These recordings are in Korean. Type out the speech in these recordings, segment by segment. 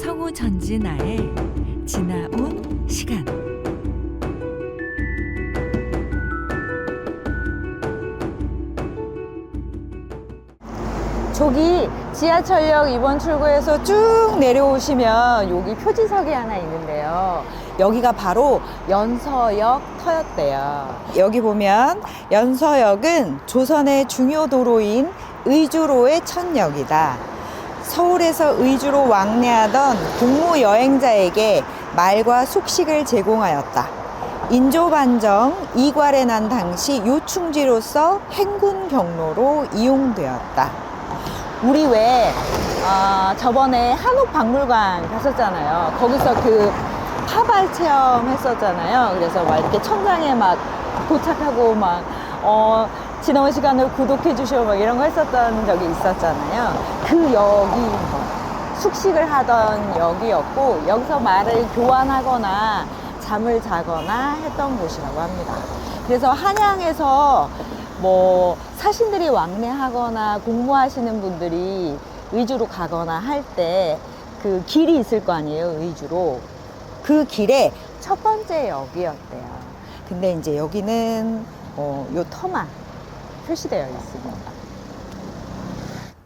성우 전진아의 지나온 시간. 저기 지하철역 2번 출구에서 쭉 내려오시면 여기 표지석이 하나 있는데요. 여기가 바로 연서역 터였대요. 여기 보면 연서역은 조선의 중요 도로인 의주로의 첫 역이다. 서울에서 의주로 왕래하던 공무 여행자에게 말과 숙식을 제공하였다. 인조반정 이괄에 난 당시 요충지로서 행군 경로로 이용되었다. 우리 왜 저번에 한옥박물관 갔었잖아요. 거기서 그 파발 체험 했었잖아요. 그래서 막 이렇게 천장에 막 도착하고 막 지나온 시간을 구독해 주시고 막 이런 거 했었던 적이 있었잖아요. 그 역이 숙식을 하던 역이었고, 여기서 말을 교환하거나 잠을 자거나 했던 곳이라고 합니다. 그래서 한양에서 뭐 사신들이 왕래하거나 공무하시는 분들이 의주로 가거나 할 때 그 길이 있을 거 아니에요, 의주로. 그 길에 첫 번째 역이었대요. 근데 이제 여기는 요 터만 표시되어 있습니다.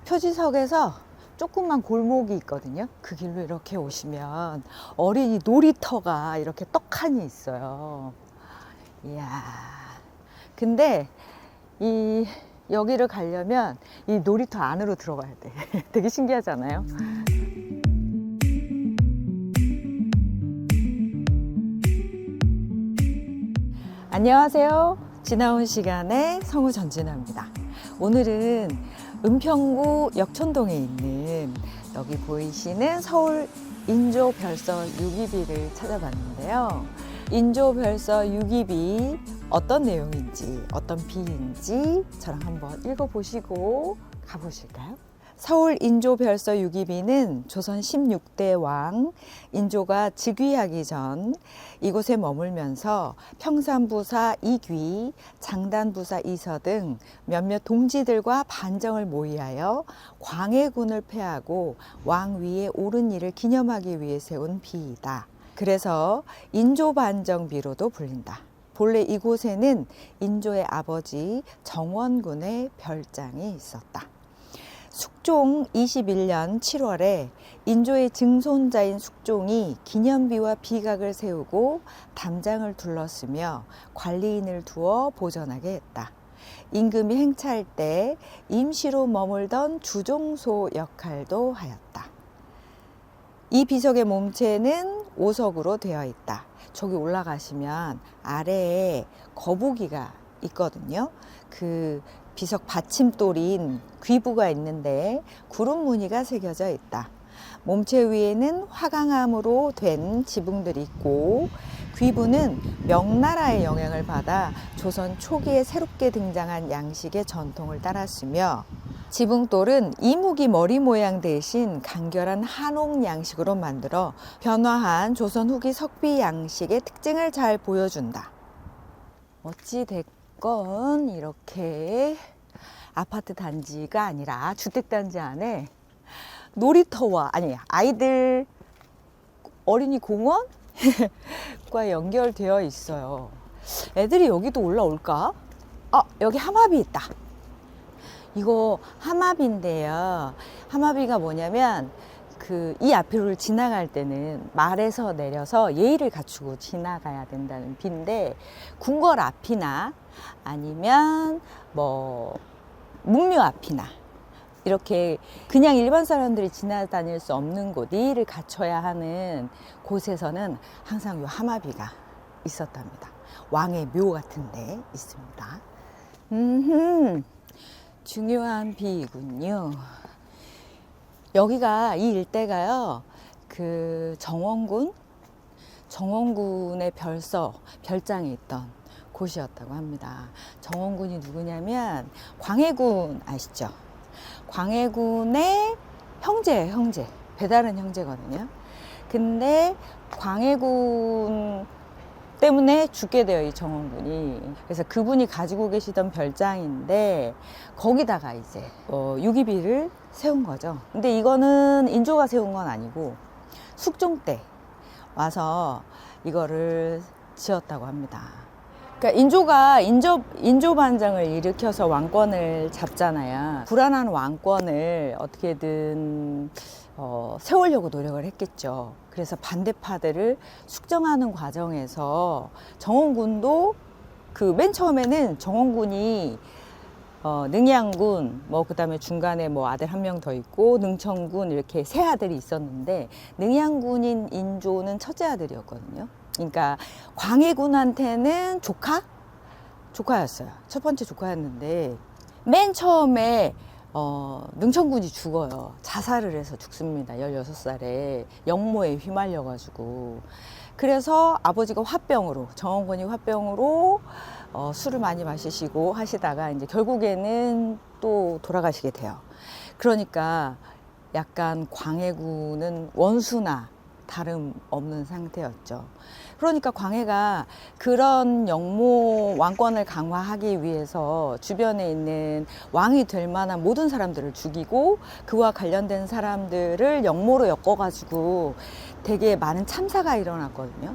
표지석에서 조그만 골목이 있거든요. 그 길로 이렇게 오시면 어린이 놀이터가 이렇게 떡하니 있어요. 이야. 근데 여기를 가려면 이 놀이터 안으로 들어가야 돼. 되게 신기하지 않아요? 안녕하세요. 지나온 시간의 성우 전진아입니다. 오늘은 은평구 역촌동에 있는 여기 보이시는 서울 인조별서 6.22를 찾아봤는데요. 인조별서 6.22 어떤 내용인지 어떤 비인지 저랑 한번 읽어보시고 가보실까요? 서울 인조별서 6.22는 조선 16대 왕 인조가 즉위하기 전 이곳에 머물면서 평산부사 이귀, 장단부사 이서 등 몇몇 동지들과 반정을 모의하여 광해군을 패하고 왕위에 오른 일을 기념하기 위해 세운 비이다. 그래서 인조반정비로도 불린다. 본래 이곳에는 인조의 아버지 정원군의 별장이 있었다. 숙종 21년 7월에 인조의 증손자인 숙종이 기념비와 비각을 세우고 담장을 둘렀으며 관리인을 두어 보존하게 했다. 임금이 행차할 때 임시로 머물던 주종소 역할도 하였다. 이 비석의 몸체는 오석으로 되어 있다. 저기 올라가시면 아래에 거북이가 있거든요. 그 비석 받침돌인 귀부가 있는데 구름 무늬가 새겨져 있다. 몸체 위에는 화강암으로 된 지붕들이 있고, 귀부는 명나라의 영향을 받아 조선 초기에 새롭게 등장한 양식의 전통을 따랐으며, 지붕돌은 이무기 머리 모양 대신 간결한 한옥 양식으로 만들어 변화한 조선 후기 석비 양식의 특징을 잘 보여준다. 어찌 됐건 이렇게 아파트 단지가 아니라 주택단지 안에 놀이터와 아이들 어린이 공원과 연결되어 있어요. 애들이 여기도 올라올까? 여기 하마비 있다. 이거 하마비인데요. 하마비가 뭐냐면 이 앞으로를 지나갈 때는 말에서 내려서 예의를 갖추고 지나가야 된다는 비인데, 궁궐 앞이나 아니면 뭐 문묘 앞이나 이렇게 그냥 일반 사람들이 지나다닐 수 없는 곳, 예의를 갖춰야 하는 곳에서는 항상 이 하마비가 있었답니다. 왕의 묘 같은 데 있습니다. 중요한 비이군요. 여기가 이 일대가요, 그 정원군의 별장이 있던 곳이었다고 합니다. 정원군이 누구냐면 광해군 아시죠? 광해군의 형제, 배다른 형제거든요. 근데 광해군 때문에 죽게 돼요, 이 정원군이. 그래서 그분이 가지고 계시던 별장인데 거기다가 이제 6.22를 세운 거죠. 근데 이거는 인조가 세운 건 아니고 숙종 때 와서 이거를 지었다고 합니다. 그러니까 인조가 인조 반정을 일으켜서 왕권을 잡잖아요. 불안한 왕권을 어떻게든 세우려고 노력을 했겠죠. 그래서 반대파들을 숙정하는 과정에서 정원군도 그 맨 처음에는 정원군이 능양군, 그다음에 중간에 아들 한 명 더 있고, 능청군, 이렇게 세 아들이 있었는데, 능양군인 인조는 첫째 아들이었거든요. 그러니까 광해군한테는 조카였어요. 첫 번째 조카였는데, 맨 처음에 능청군이 죽어요. 자살을 해서 죽습니다. 16살에 역모에 휘말려가지고. 그래서 아버지가 정원군이 화병으로 술을 많이 마시시고 하시다가 이제 결국에는 또 돌아가시게 돼요. 그러니까 약간 광해군은 원수나 다름없는 상태였죠. 그러니까 광해가 그런 역모 왕권을 강화하기 위해서 주변에 있는 왕이 될 만한 모든 사람들을 죽이고 그와 관련된 사람들을 역모로 엮어가지고 되게 많은 참사가 일어났거든요.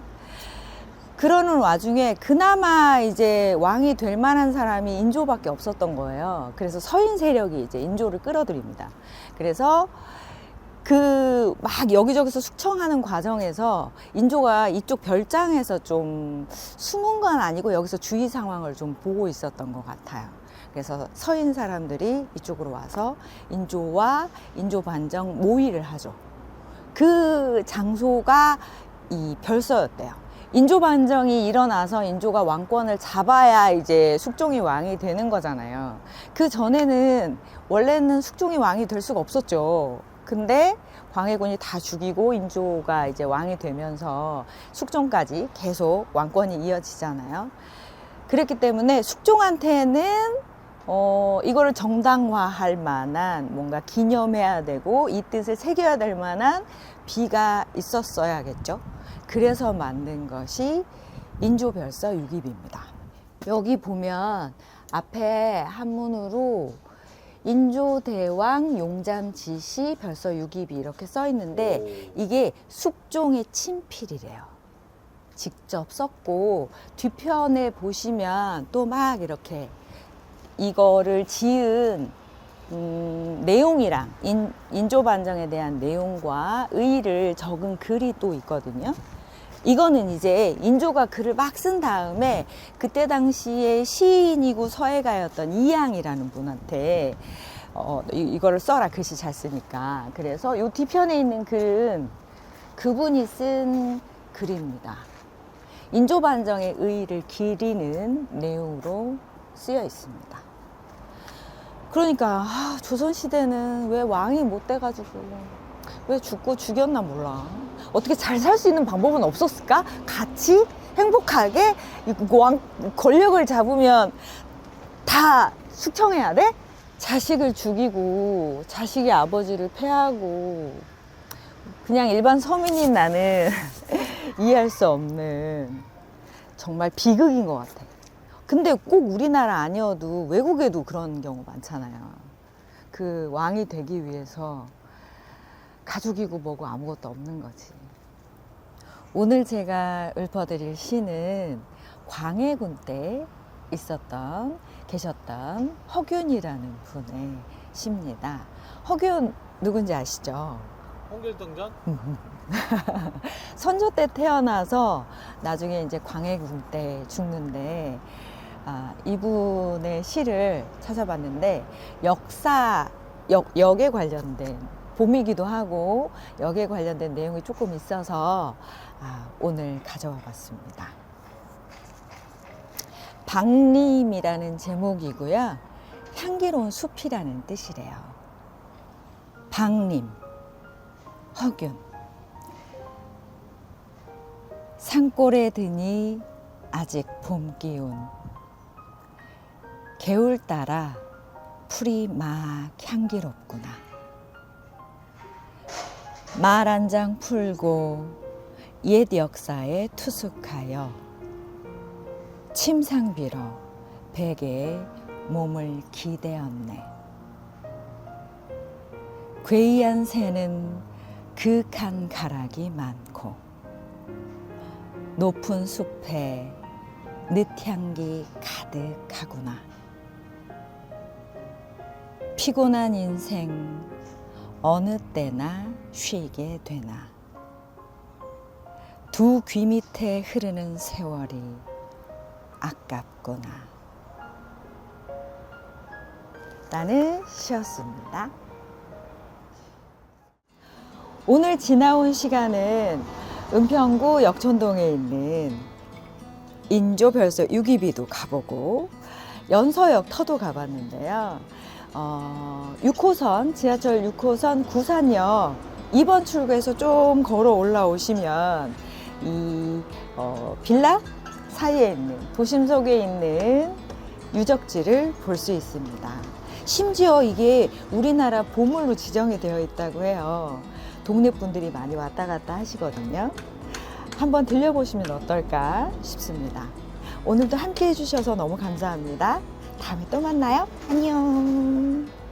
그러는 와중에 그나마 이제 왕이 될 만한 사람이 인조밖에 없었던 거예요. 그래서 서인 세력이 이제 인조를 끌어들입니다. 그래서 막 여기저기서 숙청하는 과정에서 인조가 이쪽 별장에서 좀 숨은 건 아니고 여기서 주위 상황을 좀 보고 있었던 것 같아요. 그래서 서인 사람들이 이쪽으로 와서 인조와 인조 반정 모의를 하죠. 그 장소가 이 별서였대요. 인조 반정이 일어나서 인조가 왕권을 잡아야 이제 숙종이 왕이 되는 거잖아요. 그 전에는 원래는 숙종이 왕이 될 수가 없었죠. 근데 광해군이 다 죽이고 인조가 이제 왕이 되면서 숙종까지 계속 왕권이 이어지잖아요. 그랬기 때문에 숙종한테는 이거를 정당화할 만한 뭔가 기념해야 되고 이 뜻을 새겨야 될 만한 비가 있었어야겠죠. 그래서 만든 것이 인조별서 6입입니다. 여기 보면 앞에 한문으로 인조대왕 용잠지시 별서 6입이 이렇게 써 있는데 이게 숙종의 친필이래요. 직접 썼고 뒤편에 보시면 또 막 이렇게 이거를 지은 내용이랑 인조 반정에 대한 내용과 의의를 적은 글이 또 있거든요. 이거는 이제 인조가 글을 막 쓴 다음에 그때 당시에 시인이고 서예가였던 이양이라는 분한테 이거를 써라, 글씨 잘 쓰니까. 그래서 요 뒤편에 있는 글은 그분이 쓴 글입니다. 인조 반정의 의의를 기리는 내용으로 쓰여 있습니다. 그러니까 조선시대는 왜 왕이 못 돼가지고 왜 죽고 죽였나 몰라. 어떻게 잘 살 수 있는 방법은 없었을까? 같이 행복하게 권력을 잡으면 다 숙청해야 돼? 자식을 죽이고 자식이 아버지를 패하고 그냥 일반 서민인 나는 이해할 수 없는 정말 비극인 것 같아. 근데 꼭 우리나라 아니어도 외국에도 그런 경우 많잖아요. 그 왕이 되기 위해서 가족이고 뭐고 아무것도 없는 거지. 오늘 제가 읊어드릴 시는 광해군 때 계셨던 허균이라는 분의 시입니다. 허균 누군지 아시죠? 홍길동전? 선조 때 태어나서 나중에 이제 광해군 때 죽는데 이분의 시를 찾아봤는데 역에 관련된 봄이기도 하고 역에 관련된 내용이 조금 있어서 오늘 가져와 봤습니다. 박림이라는 제목이고요. 향기로운 숲이라는 뜻이래요. 박림, 허균. 산골에 드니 아직 봄 기운. 개울 따라 풀이 막 향기롭구나. 말 한 장 풀고 옛 역사에 투숙하여 침상 빌어 베개에 몸을 기대었네. 괴이한 새는 그윽한 가락이 많고 높은 숲에 늦향기 가득하구나. 피곤한 인생 어느 때나 쉬게 되나. 두 귀 밑에 흐르는 세월이 아깝구나. 라는 시였습니다. 오늘 지나온 시간은 은평구 역촌동에 있는 인조별소 6.22도 가보고 연서역 터도 가봤는데요. 6호선, 지하철 6호선 구산역 2번 출구에서 좀 걸어 올라오시면 이 빌라 사이에 있는, 도심 속에 있는 유적지를 볼 수 있습니다. 심지어 이게 우리나라 보물로 지정이 되어 있다고 해요. 동네 분들이 많이 왔다 갔다 하시거든요. 한번 들려보시면 어떨까 싶습니다. 오늘도 함께 해주셔서 너무 감사합니다. 다음에 또 만나요. 안녕.